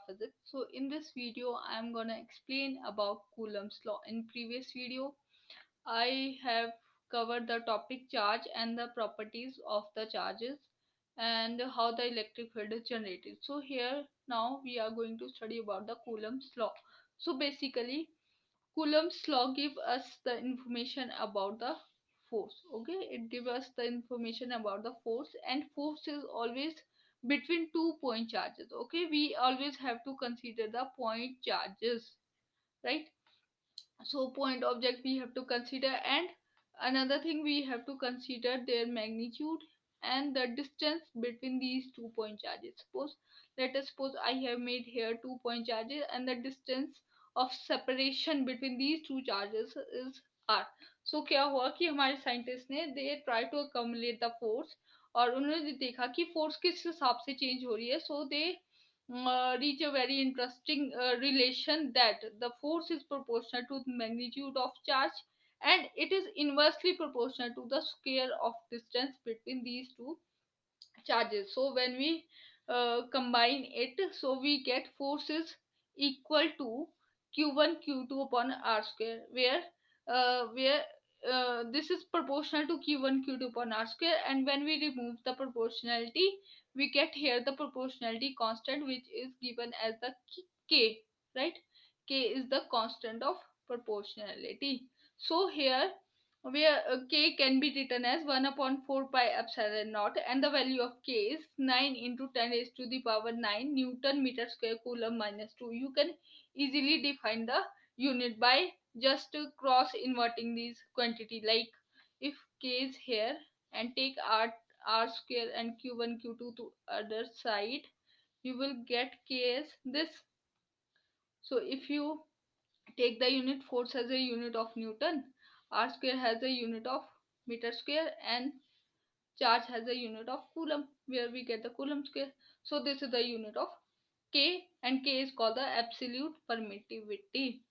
physics. So in this video I'm gonna explain about Coulomb's law. In previous video I have covered the topic charge and the properties of the charges and how the electric field is generated. So here now we are going to study about the Coulomb's law. So basically Coulomb's law give us the information about the force. Okay, it gives us the information about the force, and force is always between 2 point charges. Okay, we always have to consider the point charges, right? So point object we have to consider, and another thing we have to consider their magnitude and the distance between these 2 point charges. Let us suppose I have made here 2 point charges and the distance of separation between these two charges is r. So क्या हुआ कि हमारे scientist ने they try to accumulate the force और उन्होंने देखा कि force किस हिसाब से चेंज हो रही है. सो दे reach a very interesting relation that the force is proportional to the magnitude of charge and it is inversely proportional to the square of distance between these two charges. So when we combine it, so we get forces equal to q1 q2 upon r square, where this is proportional to q1 q2 upon r square, and when we remove the proportionality we get here the proportionality constant, which is given as the k, right? K is the constant of proportionality. So here where k can be written as 1 upon 4 pi epsilon naught, and the value of k is 9 into 10 raised to the power 9 newton meter square coulomb minus 2. You can easily define the unit by just cross inverting these quantity, like if k is here and take r square and q1 q2 to other side, you will get k as this. So if you take the unit force as a unit of newton, r square has a unit of meter square, and charge has a unit of coulomb, where we get the coulomb square. So this is the unit of k, and k is called the absolute permittivity.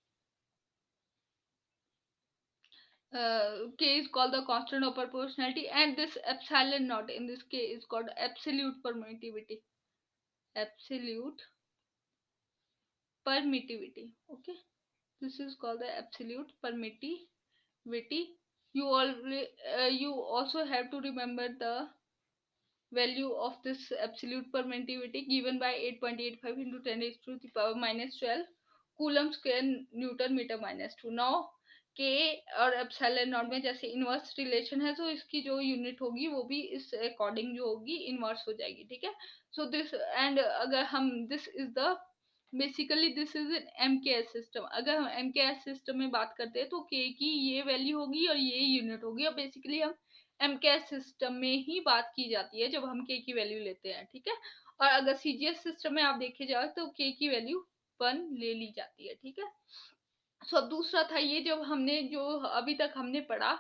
K is called the constant of proportionality, and this epsilon naught in this k is called absolute permittivity. Absolute permittivity. Okay, this is called the absolute permittivity. You also have to remember the value of this absolute permittivity given by 8.85 into 10 raised to the power minus 12 coulomb square newton meter minus 2. Now k और epsilon not में जैसे inverse relation है, तो इसकी जो unit होगी वो भी इस अकॉर्डिंग जो होगी इनवर्स हो जाएगी. ठीक है. सो दिस एंड अगर हम this is the basically this is an MKS system. अगर हम एमकेएस सिस्टम में बात करते हैं तो के की ये वैल्यू होगी और ये यूनिट होगी, और बेसिकली हम एमकेएस सिस्टम में ही बात की जाती है जब हम के की वैल्यू लेते हैं. ठीक है. और अगर सीजीएस सिस्टम में आप देखे जाओ तो के की वैल्यू 1 ले ली जाती है. ठीक है. सो अब दूसरा था ये, जब हमने जो अभी तक हमने पढ़ा,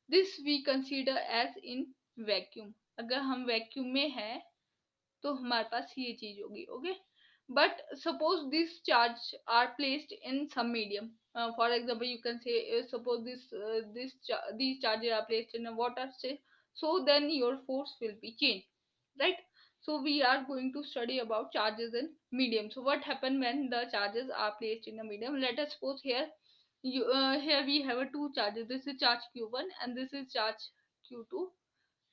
this we consider as in vacuum. अगर हम वैक्यूम में है तो हमारे पास ये चीज होगी. Okay. But suppose these charge are placed in some medium. For example, you can say suppose these charges are placed in a water, say, so then your force will be changed, right? So we are going to study about charges in medium. So what happen when the charges are placed in a medium? Let us suppose here we have a two charges. This is charge q1 and this is charge q2,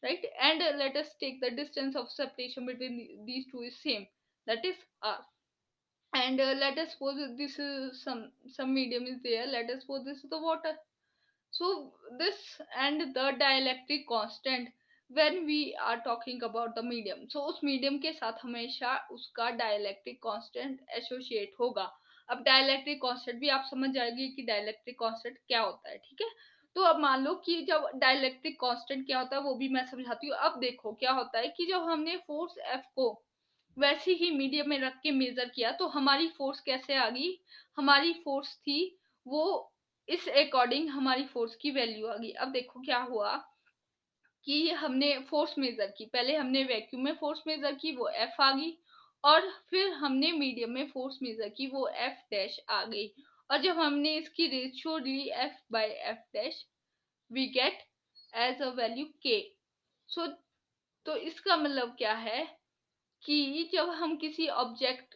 right? And let us take the distance of separation between these two is same, that is r. And let us suppose that this is some medium is there. Let us suppose this is the water. So this and the dielectric constant, when we are talking about the medium, so उस medium के साथ हमेशा उसका dielectric constant associate होगा. अब dielectric constant भी आप समझ जाएंगे कि dielectric constant क्या होता है. ठीक है. तो अब मान लो कि जब dielectric constant क्या होता है वो भी मैं समझाती हूँ. अब देखो क्या होता है कि जब हमने फोर्स F को वैसे ही मीडियम में रख के मेजर किया तो हमारी फोर्स कैसे आ गई. हमारी फोर्स थी वो इस अकॉर्डिंग हमारी फोर्स की वैल्यू आ गई. अब देखो क्या हुआ कि हमने फोर्स मेजर की, पहले हमने वैक्यूम में फोर्स मेजर की वो एफ आ गई, और फिर हमने मीडियम में फोर्स मेजर की वो एफ डैश आ गई, और जब हमने इसकी रेशियो ली F by F dash we get as a value K. So तो इसका मतलब क्या है कि जब हम किसी ऑब्जेक्ट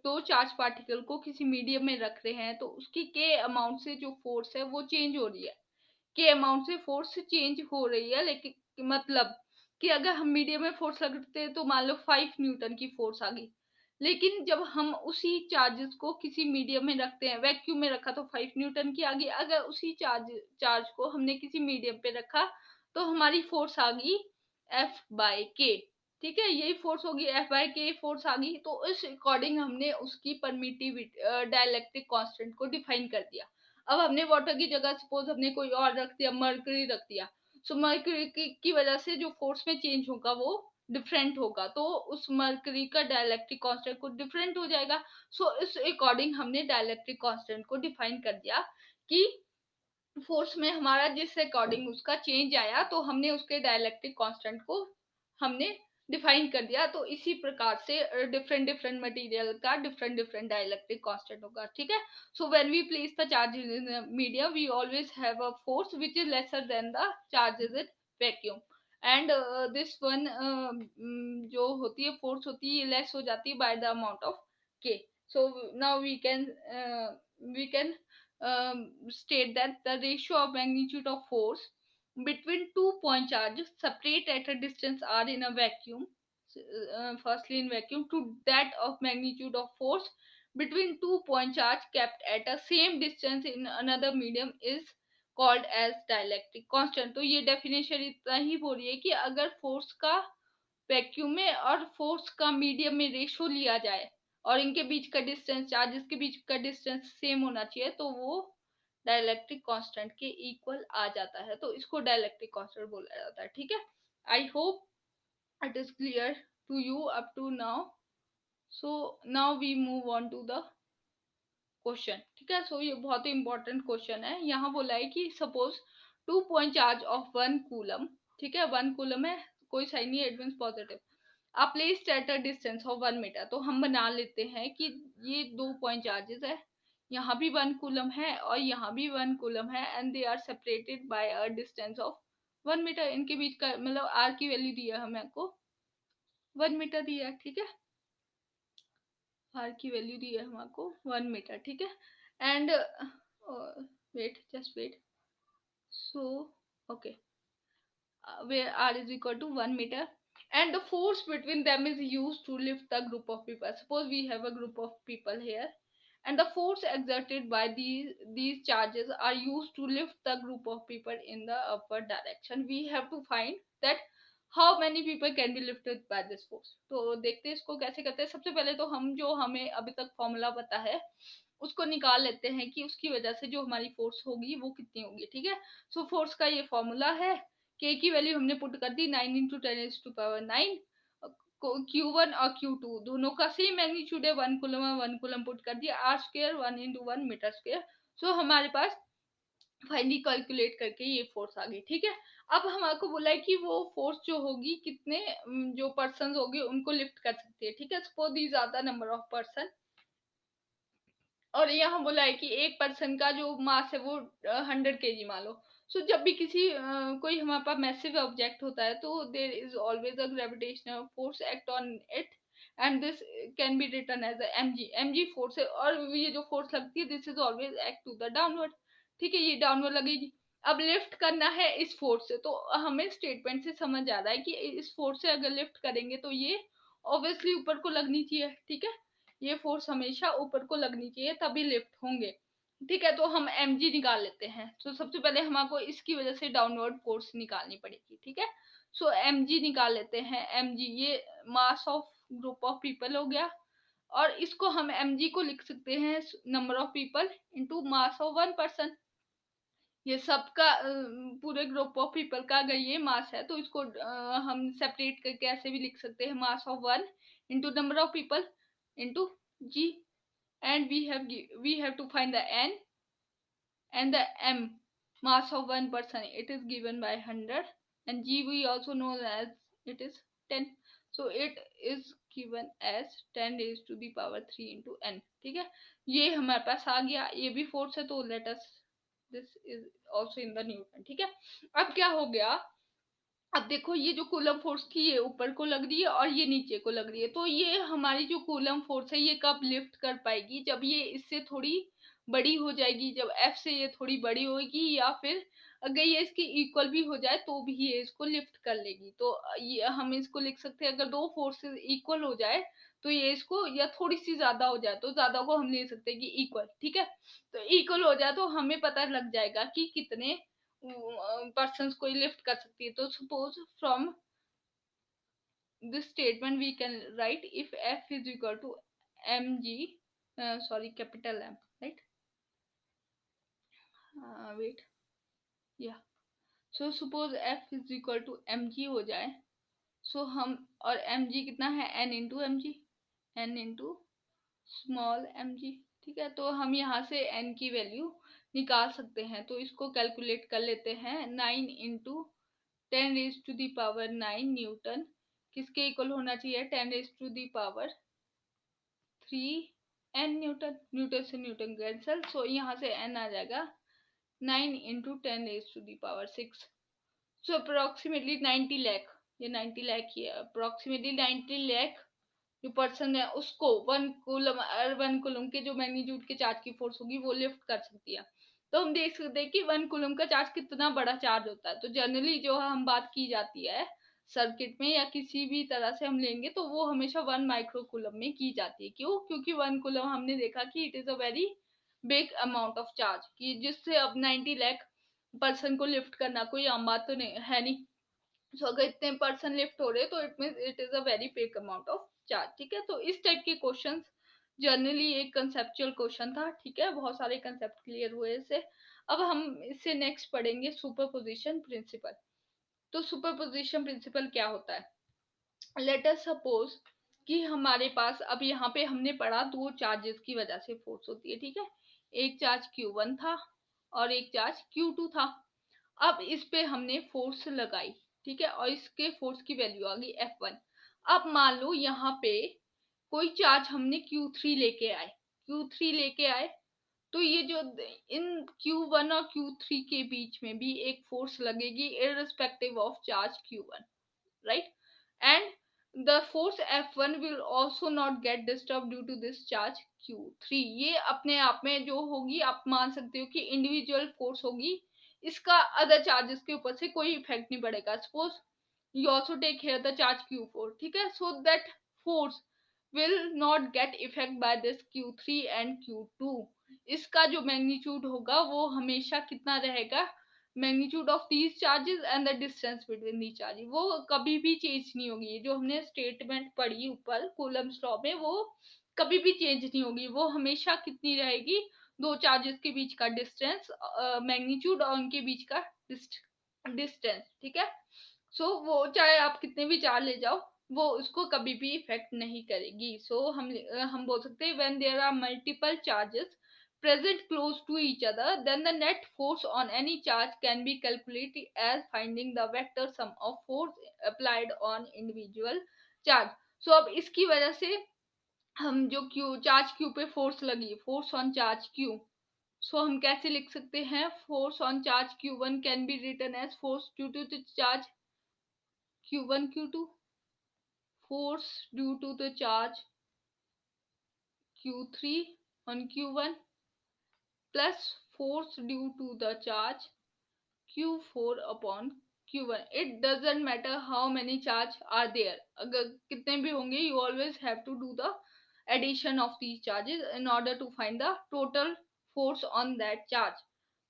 दो चार्ज पार्टिकल को किसी मीडियम में रख रहे हैं तो उसकी के अमाउंट से जो फोर्स है वो चेंज हो रही है, के अमाउंट से फोर्स चेंज हो रही है। लेकिन मतलब कि अगर हम मीडियम में फोर्स लगाते हैं तो मान लो 5 न्यूटन की फोर्स आ गई। लेकिन जब हम उसी चार्जेस को किसी मीडियम में रखते हैं, वैक्यूम में रखा तो 5 न्यूटन की आ गई। अगर उसी चार्ज को हमने किसी मीडियम पे रखा तो हमारी फोर्स आ गई F/K। ठीक है, यही फोर्स होगी, F/K फोर्स आ गई। तो इस अकॉर्डिंग हमने उसकी परमिटिविटी डाइलेक्ट्रिक कांस्टेंट को डिफाइन कर दिया। अब हमने वाटर की जगह सपोज हमने कोई और रख दिया, मर्करी रख दिया। सो मर्करी की वजह से जो फोर्स में चेंज होगा वो डिफरेंट होगा, तो उस मर्करी का डाइलेक्ट्रिक कांस्टेंट को डिफरेंट हो जाएगा। सो इस अकॉर्डिंग हमने डाइलेक्ट्रिक कांस्टेंट को डिफाइन कर दिया कि फोर्स में हमारा जिस अकॉर्डिंग उसका चेंज आया तो हमने उसके डाइलेक्ट्रिक कांस्टेंट को हमने डिफाइन कर दिया। तो इसी प्रकार से डिफरेंट डिफरेंट मटेरियल का डिफरेंट डिफरेंट डाइलेक्ट्रिक कांस्टेंट होगा। ठीक है, so when we place the charges in medium we always have a force which is lesser than the charges in vacuum. And this one जो होती है force होती है less हो जाती है by the amount of K. So now we can state that the ratio of magnitude of force between two point charges separate at a distance r in a vacuum, firstly in vacuum, to that of magnitude of force between two point charge kept at a same distance in another medium is called as dielectric constant। तो ये definition इतना ही बोल रही है कि अगर force का vacuum में और फोर्स का मीडियम में रेशो लिया जाए और इनके बीच का डिस्टेंस, चार्जेस के बीच का डिस्टेंस सेम होना चाहिए, तो वो डाइलेक्ट्रिक कांस्टेंट के इक्वल आ जाता है। तो इसको डाइलेक्ट्रिक कांस्टेंट बोला जाता है। ठीक है, I hope it is clear to you up to now. So now we move on to the question. ठीक है, सो ये बहुत ही इंपॉर्टेंट क्वेश्चन है। यहाँ बोला है कि suppose 2 point charge of 1 coulomb, ठीक है 1 कूलम है, कोई साइन नहीं, इट मींस पॉजिटिव, आप placed at a distance of 1 metre. तो हम बना लेते हैं कि ये 2 पॉइंट चार्जेस है, यहाँ भी 1 कूलम है और यहाँ भी 1 कूलम है, and they are separated by a distance of 1 metre. इनके बीच का मतलब आर की वैल्यू दी है हमें को 1 मीटर दी है। ठीक है, आर की वैल्यू दी है हमको 1 मीटर। ठीक है, and wait, just wait. So okay, where r is equal to 1 meter, and the force between them is used to lift the group of people. Suppose we have a group of people here, and the force exerted by these charges are used to lift the group of people in the upward direction. We have to find that how many people can be lifted by this force। तो देखते हैं इसको कैसे करते हैं। सबसे पहले तो हम जो हमें अभी तक फॉर्मूला पता है उसको निकाल लेते हैं कि उसकी वजह से जो हमारी फोर्स होगी वो कितनी होगी। ठीक है, सो फोर्स का ये फॉर्मूला है, के की वैल्यू हमने पुट कर दी 9 × 10⁻⁹ Q1 और Q2 दोनों का सेम मैग्नीट्यूड है, 1 कूलम है, 1 कूलम पुट कर दिया, r स्क्वायर 1 × 1 मीटर स्क्वायर। सो हमारे पास फाइनली कैलकुलेट करके ये फोर्स आ गई। ठीक है, अब हमको बोला है कि वो फोर्स जो होगी कितने जो पर्सन होंगे उनको लिफ्ट कर सकती है। ठीक है, suppose these are the number of person, और यहाँ बोला है कि एक पर्सन का जो मास है वो 100 kg मान लो। सो जब भी किसी कोई हमारे पास मैसिव ऑब्जेक्ट होता है तो there is always a gravitational force act on it, and this can be written as mg force है, और ये जो फोर्स लगती है this is always act to the downward. ठीक है, ये डाउनवर्ड लगेगी। अब लिफ्ट करना है इस फोर्स से, तो हमें स्टेटमेंट से समझ आ रहा है कि इस फोर्स से अगर लिफ्ट करेंगे तो ये ऑब्वियसली ऊपर को लगनी चाहिए। ठीक है, ये फोर्स हमेशा ऊपर को लगनी चाहिए तभी लिफ्ट होंगे। ठीक है, तो हम mg निकाल लेते हैं। तो सबसे पहले हमको इसकी वजह से डाउनवर्ड फोर्स निकालनी पड़ेगी। ठीक है, सो mg निकाल लेते हैं। mg ये mass of group of people हो गया, और इसको हम mg को लिख सकते हैं number of people into mass of 1 person. ये सबका पूरे ग्रुप ऑफ पीपल का अगर ये मास है तो इसको हम सेपरेट करके ऐसे भी लिख सकते हैं, mass of 1 × number of people into g, and we have to find the n and the m, mass of 1 person it is given by 100, and g we also know as it is 10। so it is given as 10 raised to the power 3 into n। ठीक है, ये हमारे पास आ गया, ये भी force है, तो let us this is also in the Newton. ठीक है, अब क्या हो गया अब देखो ये जो कूलम फोर्स थी ये ऊपर को लग रही है और ये नीचे को लग रही है, तो ये हमारी जो कूलम फोर्स है ये कब लिफ्ट कर पाएगी, जब ये इससे थोड़ी बड़ी हो जाएगी, जब F से ये थोड़ी बड़ी होगी, या फिर अगर ये इसकी इक्वल भी हो जाए तो भी ये इसको लिफ्ट कर लेगी। तो ये हम इसको लिख सकते हैं, अगर दो फोर्सेस इक्वल हो जाए तो ये इसको, या थोड़ी सी ज्यादा हो जाए तो ज्यादा को हम ले सकते हैं कि इक्वल, ठीक है। तो इक्वल हो जाए तो हमें पता लग जाएगा कि कितने persons को लिफ्ट कर सकती है। तो suppose from this statement we can write if F is equal to mg, sorry, capital M, right? Wait, yeah, so suppose F is equal to mg हो जाए, so हम, और mg कितना है, n into mg, n into small mg, ठीक है। तो हम यहाँ से n की वैल्यू निकाल सकते हैं, तो इसको कैलकुलेट कर लेते हैं। 9 इंटू 10⁻⁹ न्यूटन किसके इक्वल होना चाहिए, 10⁻³ न्यूटन, न्यूटन से न्यूटन कैंसल, सो यहाँ से n आ जाएगा 9 इंटू 10⁻⁶, सो अप्रोक्सीमेटली 90 लाख, ये 90 लाख ही है, अप्रोक्सीमेटली 90 लाख जो पर्सन है उसको 1 कूलम के जो मैग्नीट्यूड के चार्ज की फोर्स होगी वो लिफ्ट कर सकती है। तो हम देख सकते हैं कि 1 कूलम का चार्ज कितना बड़ा चार्ज होता है। तो जनरली जो हम बात की जाती है सर्किट में या किसी भी तरह से हम लेंगे तो वो हमेशा 1 माइक्रो कूलम में की जाती है। क्यों? क्योंकि 1 कूलम हमने देखा कि it is a very big amount of charge, कि जिससे अब 90 लाख पर्सन को लिफ्ट करना कोई आम बात तो नहीं है नहीं। सो अगर इतने पर्सन लिफ्ट हो रहे तो it mean it is a very big amount of charge, ठीक है। तो इस टाइप के क्वेश्चंस जनरली एक कंसेप्चुअल क्वेश्चन था, ठीक है, बहुत सारे कंसेप्ट क्लियर हुए इससे। अब हम इससे नेक्स्ट पढ़ेंगे सुपरपोजिशन प्रिंसिपल। तो सुपरपोजिशन प्रिंसिपल क्या होता है, लेट अस सपोज कि हमारे पास, अब यहाँ पे हमने पढ़ा दो चार्जेस की वजह से फोर्स होती है, ठीक है। एक चार्ज Q1 था और एक चार्ज Q2 था। अब इस पे हमने फोर्स लगाई, ठीक है, और इसके फोर्स की वैल्यू आ गई F1। अब मान लो यहाँ पे कोई चार्ज हमने Q3 लेके आए, Q3 लेके आए, तो ये जो इन Q1 और Q3 के बीच में भी एक फोर्स लगेगी irrespective of charge Q1, right? And the force F1 will also not get disturbed due to this charge Q3। ये अपने आप में जो होगी आप मान सकते हो कि इंडिविजुअल फोर्स होगी, इसका अदर चार्जेस के ऊपर से कोई इफेक्ट नहीं पड़ेगा। Suppose you also take here the charge Q4, ठीक है, so that force will not get effect by this Q3 and Q2। इसका जो मैग्नीट्यूड होगा वो हमेशा कितना रहेगा, magnitude of these charges and the distance between the charges, वो कभी भी चेंज नहीं होगी। जो हमने स्टेटमेंट पढ़ी ऊपर कूलम्स लॉ में वो कभी भी चेंज नहीं होगी, वो हमेशा कितनी रहेगी, दो चार्जेस के बीच का डिस्टेंस, मैग्नीट्यूड और उनके बीच का डिस्टेंस, ठीक है। सो वो चाहे आप कितने भी चार्ज ले जाओ वो उसको कभी भी इफेक्ट नहीं करेगी। सो हम बोल सकते हैं when there are multiple charges present close to each other, then the net force on any charge can be calculated as finding the vector sum of force applied on individual charge। so अब इसकी वजह से हम जो Q charge Q पे force लगी, force on charge Q, so हम कैसे लिख सकते हैं, force on charge Q1 can be written as force due to the charge Q1 Q2, force due to the charge Q3 on Q1 plus force due to the charge Q4 upon Q1। It doesn't matter how many charge are there, अगर कितने भी होंगे you always have to do the addition of these charges in order to find the total force on that charge।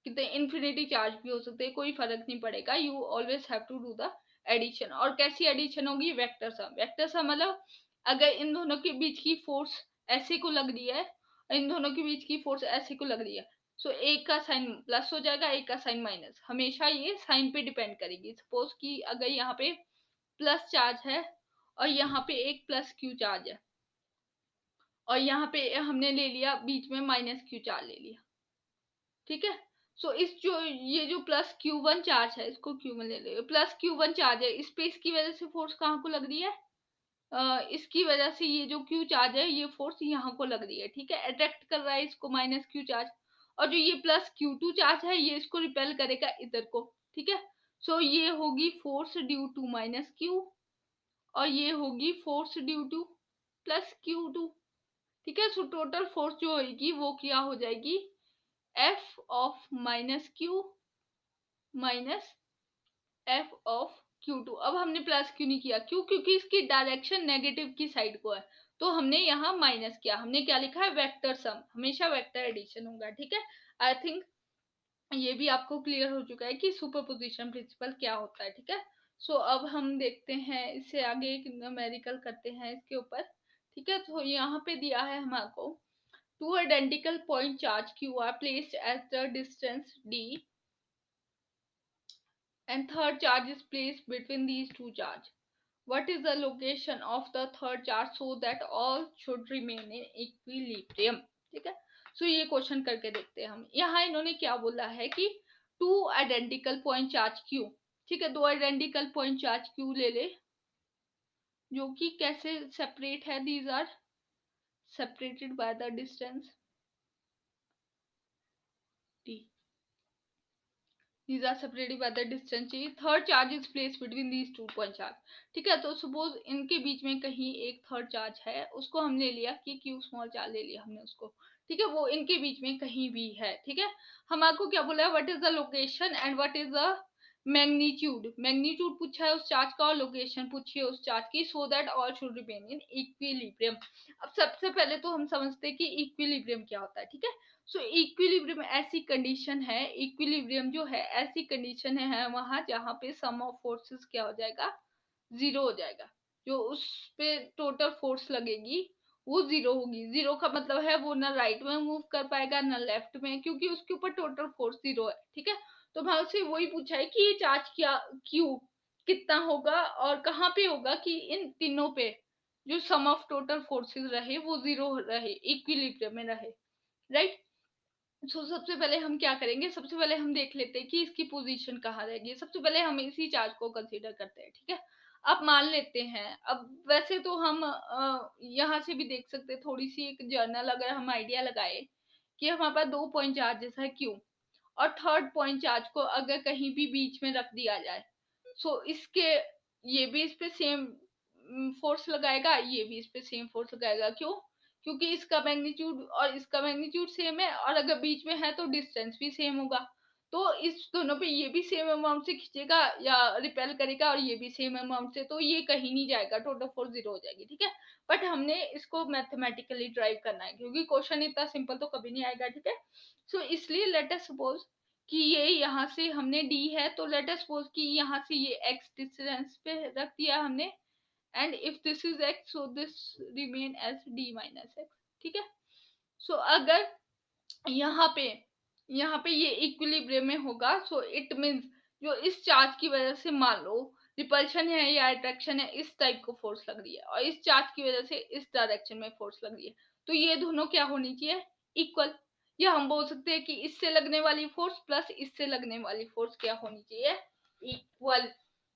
कितने infinity charge भी हो सकते हैं, कोई फर्क नहीं पड़ेगा, you always have to do the addition. और कैसी एडिशन होगी, वेक्टर सम। वेक्टर सम मतलब अगर इन दोनों के बीच की फोर्स ऐसे को लग रही है, इन दोनों के बीच की फोर्स ऐसे को लग रही है, सो एक का साइन प्लस हो जाएगा, एक का साइन माइनस, हमेशा ये साइन पे डिपेंड करेगी। सपोज कि अगर यहाँ पे प्लस चार्ज है और यहाँ पे एक प्लस क्यू चार्ज है और यहाँ पे हमने ले लिया बीच में माइनस क्यू चार्ज ले लिया, ठीक है। सो इस जो ये जो प्लस Q1 चार्ज है इसको Q1 ले लो, प्लस Q1 चार्ज है इस पे, इसकी वजह से फोर्स कहाँ को लग रही है, इसकी वजह से ये जो Q चार्ज है ये फोर्स यहाँ को लग रही है, ठीक है, अट्रैक्ट कर रहा है इसको माइनस Q चार्ज। और जो ये प्लस Q2 चार्ज है ये इसको रिपेल करेगा इधर को, ठीक है। सो ये होगी force due to minus Q और ये होगी force due to plus Q two. ठीक है, सो टोटल फोर्स जो होगी वो क्या हो जाएगी, F of minus Q minus F of Q2। अब हमने प्लस क्यों नहीं किया, क्यों, क्योंकि इसकी डायरेक्शन नेगेटिव की साइड को है, तो हमने यहाँ माइनस किया। हमने क्या लिखा है, वेक्टर सम, हमेशा वेक्टर एडिशन होगा। ठीक है, आई थिंक ये भी आपको क्लियर हो चुका है कि सुपरपोजिशन प्रिंसिपल क्या होता है। ठीक है, सो अब हम देखते हैं इससे आगे एक न्यूमेरिकल करते हैं इसके ऊपर। ठीक है, तो यहाँ पे दिया है हमारे two identical point charge q are placed at the distance d and third charge is placed between these two charge. What is the location of the third charge so that all should remain in equilibrium? ठीक है, so ये question करके देखते हैं हम। यहाँ इन्होंने क्या बोला है कि two identical point charge Q. ठीक है, दो आइडेंटिकल पॉइंट चार्ज क्यू ले ले जो कि कैसे सेपरेट है, these are separated by the distance T, these are separated by the distance चाहिए। Third charge is place between these two point charge. ठीक है, तो सपोज इनके बीच में कहीं एक थर्ड चार्ज है, उसको हम ले लिया कि क्यू स्मॉल चार्ज ले लिया हमने उसको। ठीक है, वो इनके बीच में कहीं भी है। ठीक है, हम आपको क्या बोला है, what is the location and what is the magnitude. Magnitude पूछा है उस चार्ज का और लोकेशन पूछी है उस चार्ज की, so that all should remain in equilibrium. अब सबसे पहले तो हम समझते हैं कि इक्विलिब्रियम क्या होता है। ठीक है, सो इक्विलिब्रियम ऐसी कंडीशन है, इक्विलिब्रियम जो है ऐसी कंडीशन है वहां जहां पे सम ऑफ फोर्सेस क्या हो जाएगा, जीरो हो जाएगा। जो उस पे टोटल फोर्स लगेगी वो जीरो होगी। जीरो का मतलब है वो ना राइट में मूव कर पाएगा ना लेफ्ट में, क्योंकि उसके ऊपर टोटल फोर्स जीरो है। ठीक है, तो मैं उससे वही पूछा है कि ये चार्ज क्या क्यू कितना होगा और कहाँ पे होगा कि इन तीनों पे जो सम ऑफ टोटल फोर्सेस रहे वो जीरो रहे, इक्विलिब्रियम में रहे। राइट, सबसे पहले हम क्या करेंगे, सबसे पहले हम देख लेते हैं कि इसकी पोजीशन कहाँ रहेगी। सबसे पहले हम इसी चार्ज को कंसीडर करते हैं। ठीक है, अब मान लेते हैं, अब वैसे तो हम यहाँ से भी देख सकते हैं, थोड़ी सी एक जर्नल अगर हम आइडिया लगाए कि हमारे पास दो पॉइंट चार्जेस है क्यू और थर्ड पॉइंट चार्ज को अगर कहीं भी बीच में रख दिया जाए, सो इसके ये भी इस पे सेम फोर्स लगाएगा, ये भी इस पे सेम फोर्स लगाएगा। क्यों, क्योंकि इसका मैग्नीट्यूड और इसका मैग्नीट्यूड सेम है, और अगर बीच में है तो डिस्टेंस भी सेम होगा। तो इस दोनों पे ये भी सेम अमाउंट से खींचेगा या रिपेल करेगा और ये भी सेम अमाउंट से, तो ये कहीं नहीं जाएगा, टोटल फोर्स जीरो हो जाएगी। ठीक है, बट हमने इसको मैथमेटिकली ड्राइव करना है क्योंकि क्वेश्चन इतना सिंपल तो कभी नहीं आएगा। ठीक है, सो इसलिए लेट अस सपोज कि ये यहाँ से हमने डी है, तो लेट अस सपोज कि यहाँ से ये एक्स डिस्टेंस पे रख दिया हमने, and if this is x so this remain as d minus x। ठीक है, सो अगर यहाँ पे ये इक्विलिब्रियम में होगा, सो इट मींस जो इस चार्ज की वजह से मान लो रिपल्शन है या अट्रैक्शन है, इस टाइप को फोर्स लग रही है और इस चार्ज की वजह से इस डायरेक्शन में फोर्स लग रही है, तो ये दोनों क्या होनी चाहिए, इक्वल। या हम बोल सकते हैं कि इससे लगने वाली फोर्स प्लस इससे लगने वाली फोर्स क्या होनी चाहिए, इक्वल।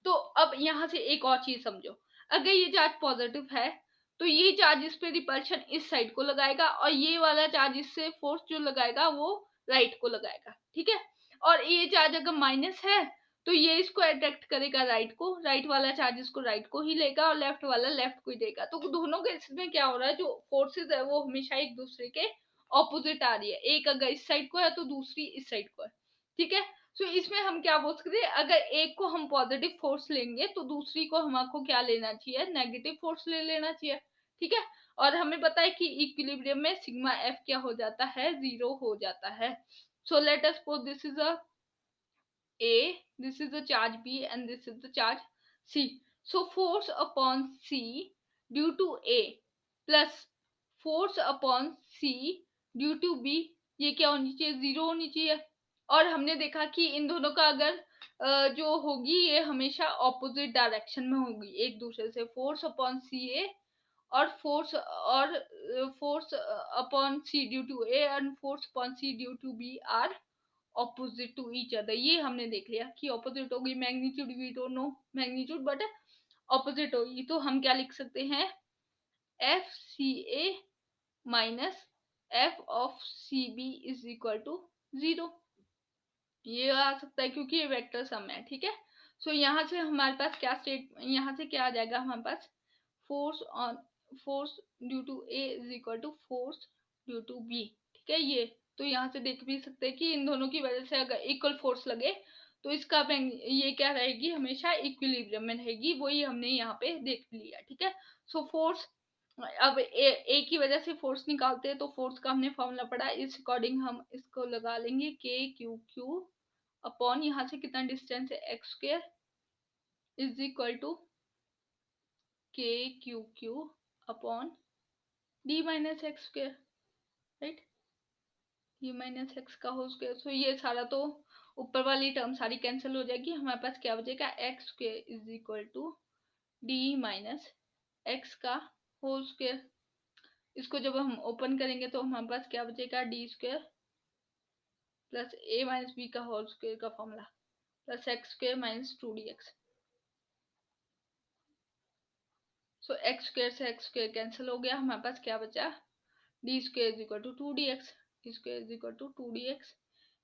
तो अब यहाँ से एक और चीज समझो, अगर ये चार्ज पॉजिटिव है तो ये चार्ज इस पे रिपल्शन इस साइड को लगाएगा और ये वाला चार्ज इससे फोर्स जो लगाएगा वो राइट को लगाएगा। ठीक है, और ये चार्ज अगर माइनस है तो ये इसको अट्रैक्ट करेगा राइट को, राइट वाला चार्ज इसको राइट को ही लेगा और लेफ्ट वाला लेफ्ट को ही देगा। तो दोनों के इसमें क्या हो रहा है, जो फोर्सेस है वो हमेशा एक दूसरे के ऑपोजिट आ रही है, एक अगर इस साइड को है तो दूसरी इस साइड को है। ठीक है, सो इसमें हम क्या बोल सकते हैं, अगर एक को हम पॉजिटिव फोर्स लेंगे तो दूसरी को हमको क्या लेना चाहिए, नेगेटिव फोर्स ले लेना चाहिए। ठीक है, और हमें पता है कि इक्विलिब्रियम में सिग्मा एफ क्या हो जाता है, जीरो हो जाता है। So let us suppose this is a A, this is the charge B and this is the charge C. So force upon C due to A plus force upon C due to B, ये क्या होनी चाहिए, zero होनी चाहिए। और हमने देखा कि इन दोनों का अगर जो होगी ये हमेशा ऑपोजिट डायरेक्शन में होगी एक दूसरे से, फोर्स अपॉन सी ए और force upon C due to A and force upon C due to B are opposite to each other. ये हमने देख लिया कि ऑपोजिट होगी, magnitude we don't know magnitude but opposite होगी, तो हम क्या लिख सकते हैं, F C A minus F of C B is equal to zero. ये आ सकता है क्योंकि ये वेक्टर सम है। ठीक है, सो यहाँ से हमारे पास क्या यहाँ से क्या आ जाएगा हमारे पास, force due to A is equal to force due to B. ठीक है, ये तो यहाँ से देख भी सकते हैं कि इन दोनों की वजह से अगर इक्वल फोर्स लगे तो इसका ये क्या रहेगी, हमेशा इक्विलिब्रियम में रहेगी, वही हमने यहाँ पे देख लिया। ठीक है, सो फोर्स, अब ए की वजह से फोर्स निकालते हैं तो फोर्स का हमने फॉर्मूला पढ़ा, इस अकॉर्डिंग हम इसको लगा लेंगे के क्यू क्यू अपॉन यहाँ से कितना डिस्टेंस है X square is equal to K Q Q upon D minus X square, right, D minus X का होल स्क्वायर। सो ये सारा तो ऊपर वाली टर्म सारी कैंसिल हो जाएगी, हमारे पास क्या बचेगा, X square is equal to D minus X का होल स्क्वायर। इसको जब हम ओपन करेंगे तो हमारे पास क्या बचेगा, D square plus A minus B का होल स्क्वायर का formula plus X square minus 2dx। So X square से एक्स स्क्वायर कैंसिल हो गया, हमारे पास क्या बचा, D square is equal to 2dx, D square is equal to 2dx,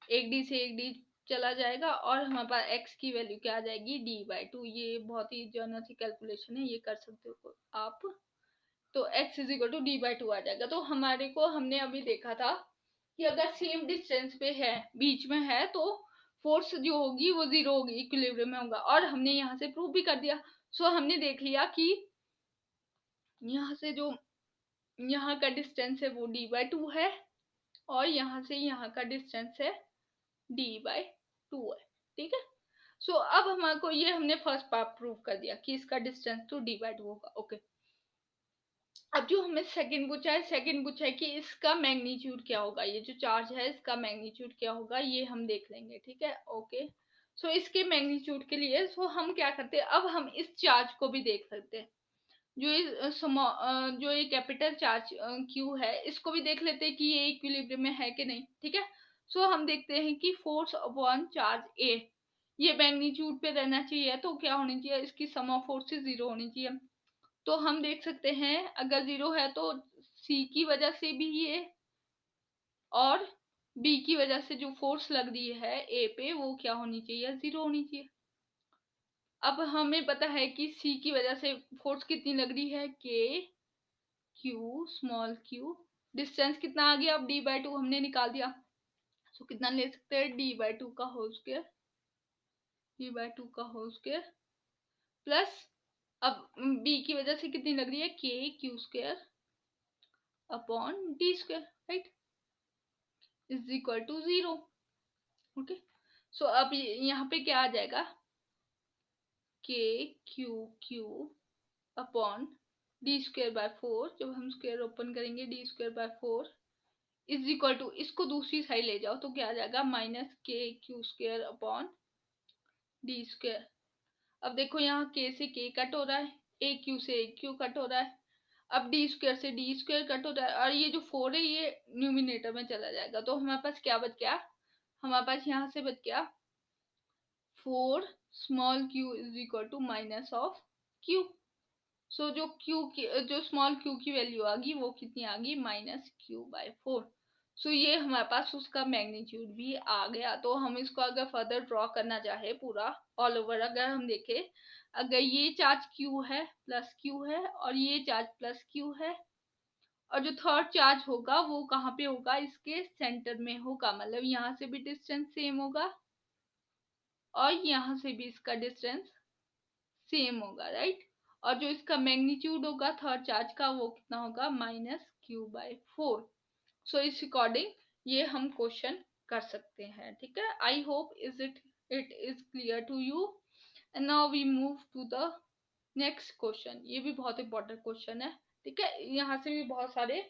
एक डी से एक डी चला जाएगा और हमारे पास x की वैल्यू क्या आ जाएगी, d/2। ये बहुत ही जर्नल सी कैलकुलेशन है, ये कर सकते हो आप। तो x is equal to d/2 आ जाएगा। तो हमारे को, हमने अभी देखा था कि अगर सेम डिस्टेंस पे है, बीच में है, तो फोर्स जो होगी वो जीरो होगी, इक्विलिब्रियम में होगा, और हमने यहाँ से प्रूव भी कर दिया। सो हमने देख लिया कि यहाँ से जो यहाँ का डिस्टेंस है वो d/2 है और यहाँ से यहाँ का डिस्टेंस है d/2 है। ठीक है, सो अब हमारे को ये हमने फर्स्ट पार्ट प्रूव कर दिया कि इसका डिस्टेंस तो d/2 होगा। ओके, अब जो हमें सेकंड पूछा है कि इसका मैग्नीट्यूड क्या होगा, ये जो चार्ज है इसका मैग्नीट्यूड क्या होगा, ये हम देख लेंगे। ठीक है, ओके, सो इसके मैग्नीट्यूड के लिए सो हम क्या करते हैं, अब हम इस चार्ज को भी देख सकते हैं, जो ये कैपिटल चार्ज क्यू है, इसको भी देख लेते हैं कि ये इक्विलिब्रियम में है कि नहीं। ठीक है, सो हम देखते हैं कि फोर्स अपॉन चार्ज ए, ये मैग्नीट्यूड पे रहना चाहिए, तो क्या होनी चाहिए, इसकी सम ऑफ फोर्सेस 0 होनी चाहिए। तो हम देख सकते हैं अगर 0 है तो सी की वजह से भी ये, और बी की वजह से जो फोर्स लग रही है ए पे वो क्या होनी चाहिए, 0 होनी चाहिए। अब हमें पता है कि सी की वजह से फोर्स कितनी लग रही है, K Q small Q, distance कितना आ गया, अब d/2 हमने निकाल दिया, तो कितना ले सकते हैं, d/2 का होल स्क्वायर, d/2 का होल स्क्वायर प्लस, अब b की वजह से कितनी लग रही है, K Q square upon D square, right, is equal to 0। Okay, so अब यहाँ पे क्या आ जाएगा, K Q Q upon D square by 4, जब हम स्क्वायर ओपन करेंगे D square by 4 is equal to, इसको दूसरी साइड ले जाओ तो क्या आ जाएगा, माइनस के Q square upon D square. अब देखो यहाँ के से के कट हो रहा है, ए क्यू से ए क्यू कट हो रहा है, अब डी स्क्वायर से डी स्क्वायर कट हो रहा है, और ये जो 4 है ये न्यूमिनेटर में चला जाएगा, तो हमारे पास क्या बच गया, हमारे पास यहाँ से बच गया 4 small Q is equal to minus of Q. So जो क्यू की, जो स्मॉल क्यू की वैल्यू आ गई वो कितनी आ गई, -q/4। सो ये हमारे पास उसका मैग्नीट्यूड भी आ गया। तो हम इसको अगर फर्दर ड्रॉ करना चाहे पूरा ऑल ओवर, अगर हम देखें, अगर ये चार्ज q है, प्लस q है, और ये चार्ज प्लस q है, और जो थर्ड चार्ज होगा वो कहाँ पे होगा, इसके सेंटर में होगा, मतलब यहाँ से भी डिस्टेंस सेम होगा और यहाँ से भी इसका डिस्टेंस सेम होगा, राइट, और जो इसका मैग्नीट्यूड होगा थर्ड चार्ज का वो कितना होगा, -q/4। सो इस अकॉर्डिंग ये हम क्वेश्चन कर सकते हैं। ठीक है, I hope it is clear to you, and now we move to the next question. ये भी बहुत इंपॉर्टेंट क्वेश्चन है। ठीक है, यहाँ से भी बहुत सारे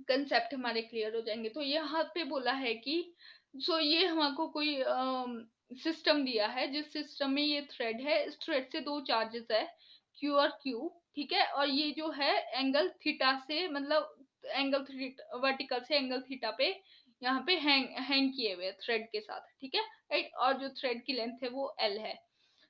कंसेप्ट हमारे क्लियर हो जाएंगे। तो यहाँ पे बोला है कि ये हमको कोई सिस्टम दिया है, जिस सिस्टम में ये थ्रेड है, इस थ्रेड से दो चार्जेस है क्यू और क्यू। ठीक है, और ये जो है एंगल थीटा से, मतलब एंगल वर्टिकल से एंगल थीटा पे यहाँ पे हैंग किए हुए थ्रेड के साथ। ठीक है, राइट, और जो थ्रेड की लेंथ है वो एल है।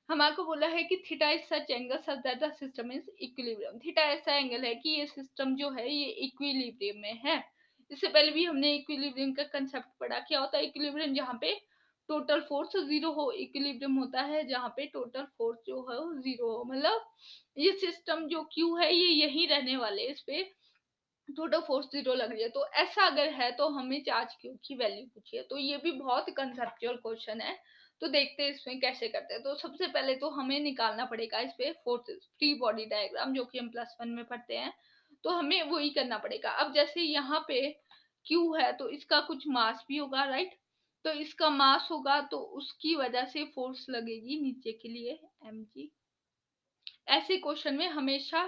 हमारे को बोला है कि theta is such angle such that the system is equilibrium. Theta ऐसा एंगल है कि ये सिस्टम जो है ये इक्विलिब्रियम में है। इससे पहले भी हमने इक्विलिब्रियम का कंसेप्ट पढ़ा, क्या होता है इक्विलिब्रियम, जहाँ पे टोटल फोर्स जीरो हो, इक्विलिब्रियम होता है जहाँ पे टोटल फोर्स जो है वो जीरो हो, मतलब ये सिस्टम जो क्यू है ये यही रहने वाले, इस पे टोटल फोर्स जीरो लग रही है। तो ऐसा अगर है तो हमें चार्ज क्यू की वैल्यू पूछिए। तो ये भी बहुत कंसेप्चुअल क्वेश्चन है। तो देखते हैं इसमें कैसे करते हैं। तो सबसे पहले तो हमें निकालना पड़ेगा इस पे फोर्स फ्री बॉडी डायग्राम, जो कि हम +1 में पढ़ते हैं। तो हमें वही करना पड़ेगा। अब जैसे यहाँ पे क्यू है तो इसका कुछ मास भी होगा, राइट। तो इसका मास होगा तो उसकी वजह से फोर्स लगेगी नीचे के लिए mg। ऐसे क्वेश्चन में हमेशा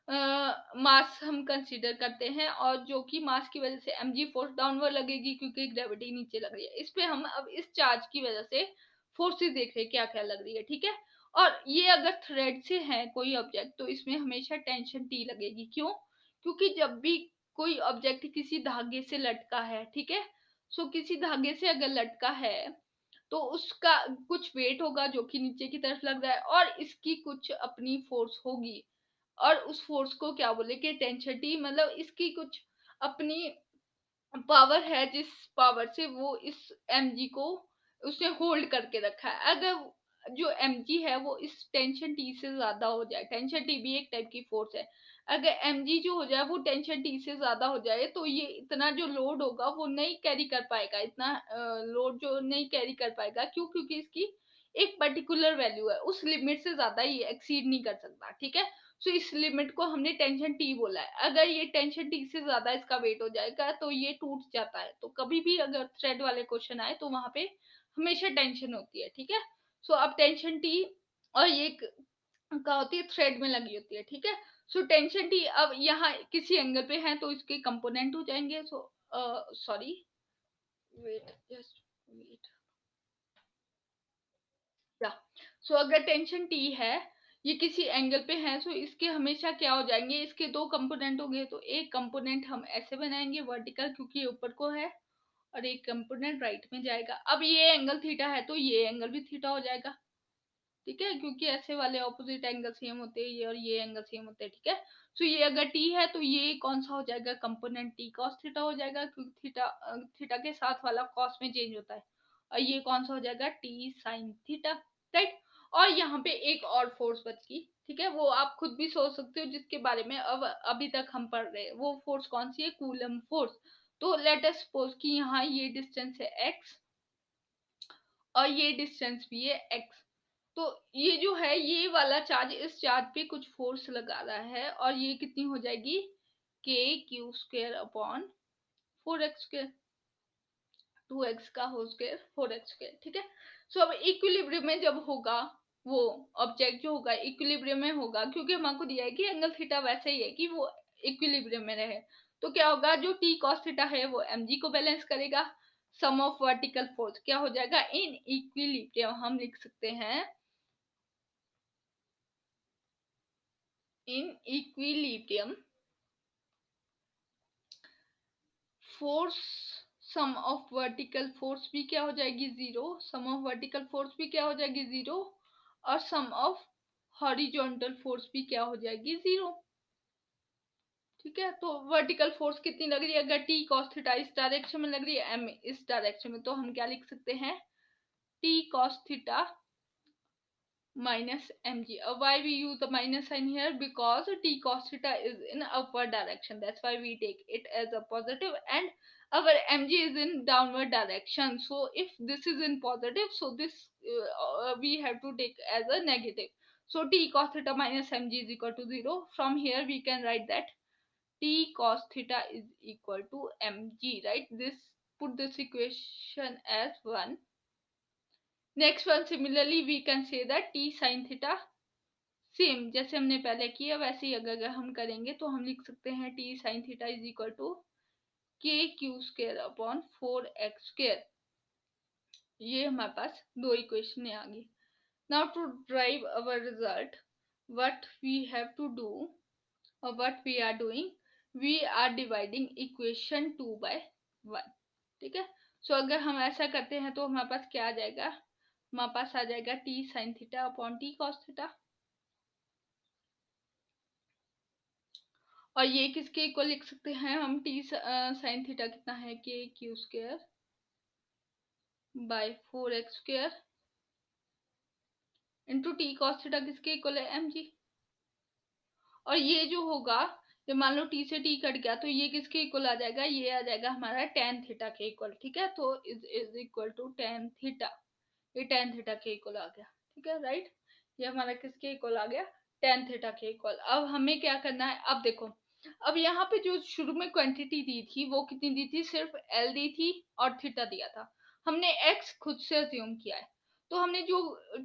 मास हम कंसीडर करते हैं, और जो कि मास की वजह से mg फोर्स डाउनवर्ड लगेगी क्योंकि ग्रेविटी नीचे लग रही है। इस पे हम अब इस चार्ज की वजह से फोर्सेस देख रहे हैं क्या क्या लग रही है, ठीक है। और ये अगर थ्रेड से है कोई ऑब्जेक्ट तो इसमें हमेशा टेंशन टी लगेगी। क्यों? क्योंकि जब भी कोई ऑब्जेक्ट किसी धागे से लटका है, ठीक है, सो किसी धागे से अगर लटका है तो उसका कुछ वेट होगा जो कि नीचे की तरफ लग रहा है, और इसकी कुछ अपनी फोर्स होगी, और उस फोर्स को क्या बोले कि टेंशन टी, मतलब इसकी कुछ अपनी पावर है जिस पावर से वो इस mg को उसने होल्ड करके रखा है। अगर जो mg है वो इस टेंशन टी से ज्यादा हो जाए, टेंशन टी भी एक टाइप की फोर्स है, अगर mg जो हो जाए वो टेंशन टी से ज्यादा हो जाए तो ये इतना जो लोड होगा वो नहीं कैरी कर पाएगा, इतना लोड जो नहीं कैरी कर पाएगा। क्यों? क्योंकि इसकी एक पर्टिकुलर वैल्यू है, उस लिमिट से ज्यादा ये एक्सीड नहीं कर सकता, ठीक है। सो इस लिमिट को हमने टेंशन टी बोला है। अगर ये टेंशन टी से ज्यादा इसका वेट हो जाएगा तो ये टूट जाता है। तो कभी भी अगर थ्रेड वाले क्वेश्चन आए तो वहां पे हमेशा टेंशन होती है, ठीक है। सो अब टेंशन टी और ये क्या होती है, थ्रेड में लगी होती है, ठीक है। सो टेंशन टी अब यहाँ किसी एंगल पे है तो इसके कंपोनेंट हो जाएंगे। So sorry, wait, just wait, या सो अगर टेंशन टी है, ये किसी एंगल पे है, सो इसके हमेशा क्या हो जाएंगे, इसके दो कंपोनेंट होंगे। तो एक कंपोनेंट हम ऐसे बनाएंगे वर्टिकल क्योंकि ये ऊपर को है, और एक कंपोनेंट राइट में जाएगा। अब ये एंगल थीटा है तो ये एंगल भी थीटा हो जाएगा, ठीक है, क्योंकि ऐसे वाले ऑपोजिट एंगल सेम होते हैं, ये और ये एंगल सेम होते हैं, ठीक है। सो ये अगर टी है तो ये कौन सा हो जाएगा, कंपोनेंट टी कॉस थीटा हो जाएगा, क्योंकि थीटा थीटा के साथ वाला कॉस में चेंज होता है। और ये कौन सा हो जाएगा, टी साइन थीटा, राइट। और यहाँ पे एक और फोर्स बची, ठीक है, वो आप खुद भी सोच सकते हो, जिसके बारे में अब अभी तक हम पढ़ रहे हैं। वो फोर्स कौन सी है, कूलम फोर्स। तो लेट अस सपोज कि यहाँ ये डिस्टेंस है x और ये डिस्टेंस भी है x। तो ये जो है ये वाला चार्ज इस चार्ज पे कुछ फोर्स लगा रहा है, और ये कितनी हो जाएगी, के Q square upon 4x², 2x का होल स्क्वायर 4x², ठीक है। सो अब इक्विलिब्रियम में जब होगा, वो ऑब्जेक्ट जो होगा इक्विलिब्रियम में होगा, क्योंकि हमको दिया है कि एंगल थीटा वैसे ही है कि वो इक्विलिब्रियम में रहे। तो क्या होगा, जो टी कॉस थीटा है वो mg को बैलेंस करेगा। सम ऑफ वर्टिकल फोर्स क्या हो जाएगा, इन इक्विलिब्रियम हम लिख सकते हैं, in equilibrium force, sum of vertical force भी क्या हो जाएगी, जीरो। सम ऑफ वर्टिकल फोर्स भी क्या हो जाएगी, जीरो। और सम ऑफ हॉरिजॉन्टल फोर्स भी क्या हो जाएगी, जीरो, ठीक है। तो वर्टिकल फोर्स कितनी लग रही है, अगर टी कॉस थीटा इस डायरेक्शन में लग रही है, एम इस डायरेक्शन में, तो हम क्या लिख सकते हैं, T cos theta minus mg. Why we use the minus sign here? Because t cos theta is in upward direction. That's why we take it as a positive, and our mg is in downward direction. So if this is in positive, so this we have to take as a negative. So t cos theta minus mg is equal to 0. From here we can write that t cos theta is equal to mg, right? This, put this equation as 1. Next one, similarly we can say that t sin theta, same जैसे हमने पहले किया वैसे ही अगर हम करेंगे तो हम लिख सकते हैं T sine theta is equal to K Q square upon 4x²। ये हमारे पास दो इक्वेशन आ गई। Now to drive our result, what we have to do or what we are doing, we are dividing equation 2/1, ठीक है। सो अगर हम ऐसा करते हैं तो हमारे पास क्या आ जाएगा, हमारे पास आ जाएगा T sine theta upon T cos theta, और ये किसके इक्वल लिख सकते हैं हम, टी साइन थीटा कितना है, K Q square by 4x² into T cos theta किसके इक्वल है, mg। और ये जो होगा, जब मान लो टी से टी कट गया तो ये किसके इक्वल आ जाएगा, ये आ जाएगा हमारा tan थीटा के इक्वल। ठीक है, तो is equal to tan theta, ये tan थीटा के इक्वल आ गया। ठीक है, राइट, ये हमारा किसके इक्वल आ गया, tan थीटा के इक्वल। अब हमें क्या करना है, अब देखो, अब यहाँ पे जो शुरू में क्वांटिटी दी थी वो कितनी दी थी, सिर्फ L दी थी और थीटा दिया था। हमने x खुद से अज्यूम किया है, तो हमने जो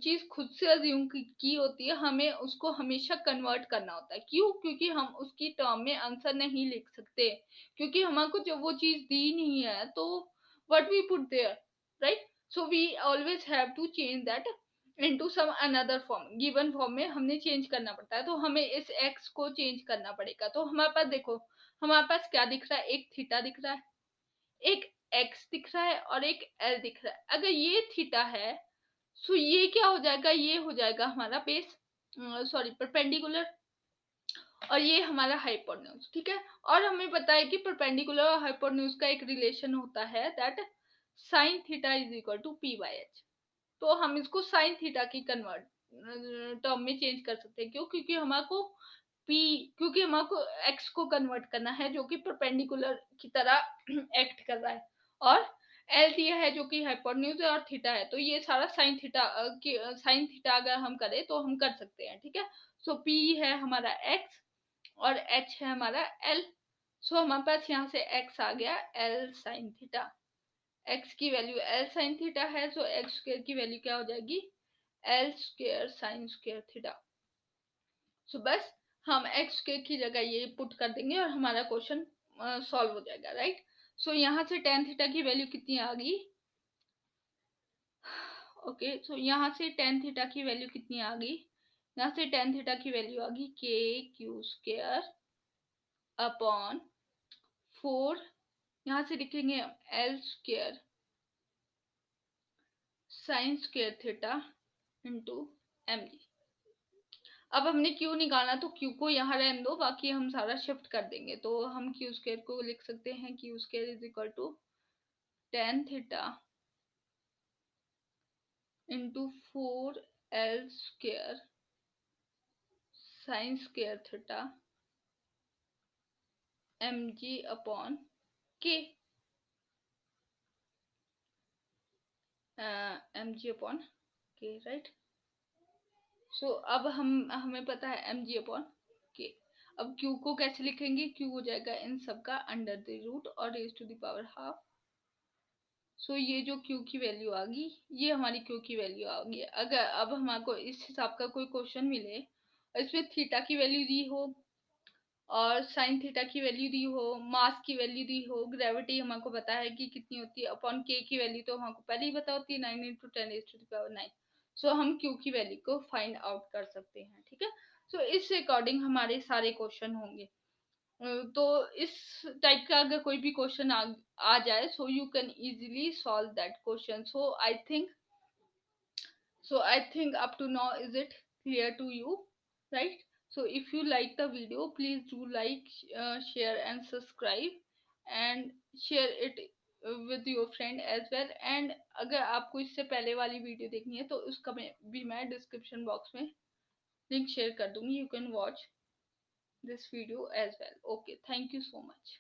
चीज खुद से अज्यूम की होती है हमें उसको हमेशा कन्वर्ट करना होता है। क्यों, क्योंकि हम उसकी टर्म में आंसर नहीं लिख सकते, क्योंकि हमको जब वो चीज दी नहीं है तो what we put there, right. So we always have to change that into some another form, given form में हमने चेंज करना पड़ता है। तो हमें इस x को चेंज करना पड़ेगा। तो हमारे पास देखो, हमारे पास क्या दिख रहा है, एक थीटा दिख रहा है, एक x दिख रहा है और एक l दिख रहा है। अगर ये थीटा है, सो ये क्या हो जाएगा, ये हो जाएगा हमारा बेस, सॉरी परपेंडिकुलर, और ये हमारा हाइपोटेन्यूज। ठीक है, और हमें पता है कि परपेंडिकुलर और हाइपोटेन्यूज का एक रिलेशन होता है, that sine theta is equal to P by H. तो हम इसको साइन थीटा की कन्वर्ट टर्म में चेंज कर सकते हैं। क्यों, क्योंकि हमारे पी, क्योंकि हमको एक्स को कन्वर्ट करना है जो कि परपेंडिकुलर की तरह एक्ट कर रहा है, और एल दिया है जो कि हाइपोटेन्यूज है और थीटा है। तो ये सारा साइन थीटा साइन थीटा अगर हम करें तो हम कर सकते हैं। ठीक है, सो पी है हमारा एक्स और एच है हमारा एल। सो हमारे पास यहाँ से एक्स आ गया एल साइन थीटा, एक्स की वैल्यू एल साइन थीटा है, सो एक्स स्क्वायर की वैल्यू क्या हो जाएगी, L square sine square theta. So बस हम एक्स स्क्वायर की जगह ये पुट कर देंगे और हमारा क्वेश्चन सॉल्व हो जाएगा, राइट। सो यहाँ से tan थीटा की वैल्यू कितनी आ गई, ओके, सो यहाँ से tan थीटा की वैल्यू कितनी आ गई, यहाँ से tan थीटा की वैल्यू आ गई के क्यू स्क्वायर अपॉन 4, यहाँ से लिखेंगे L square sine square theta into M G. अब हमने क्यू निकालना, तो क्यू को यहाँ रहने दो, बाकी हम सारा शिफ्ट कर देंगे। तो हम क्यू स्क्वायर को लिख सकते हैं, Q square is equal to tan theta into 4l square sine square theta mg upon K, mg upon K, right. सो अब हमें पता है mg अपॉन के। अब q को कैसे लिखेंगे, q हो जाएगा इन सब का under the root or raise to the power half. So ये जो q की वैल्यू आ गई, ये हमारी q की वैल्यू आ गई। अगर अब हमारे इस हिसाब का कोई क्वेश्चन मिले, इसमें थीटा की वैल्यू दी हो और साइन थीटा की वैल्यू दी हो, मास की वैल्यू दी हो, ग्रेविटी हमको पता है कि कितनी होती है, अपॉन के की वैल्यू तो हमको पहले ही पता होती है 9 इंटू 10⁻⁹। सो हम क्यू की वैल्यू को फाइंड आउट कर सकते हैं। ठीक है, सो इस अकॉर्डिंग हमारे सारे क्वेश्चन होंगे। तो इस टाइप का अगर कोई भी क्वेश्चन आ जाए, so you can easily solve that question. So I think up to now is it clear to you, right? So if you like the video, please do like, share and subscribe, and share it with your friend as well. And अगर आपको इससे पहले वाली video देखनी है तो उसका भी मैं डिस्क्रिप्शन बॉक्स में लिंक शेयर कर दूंगी, you can watch this video as well. Okay, thank you so much.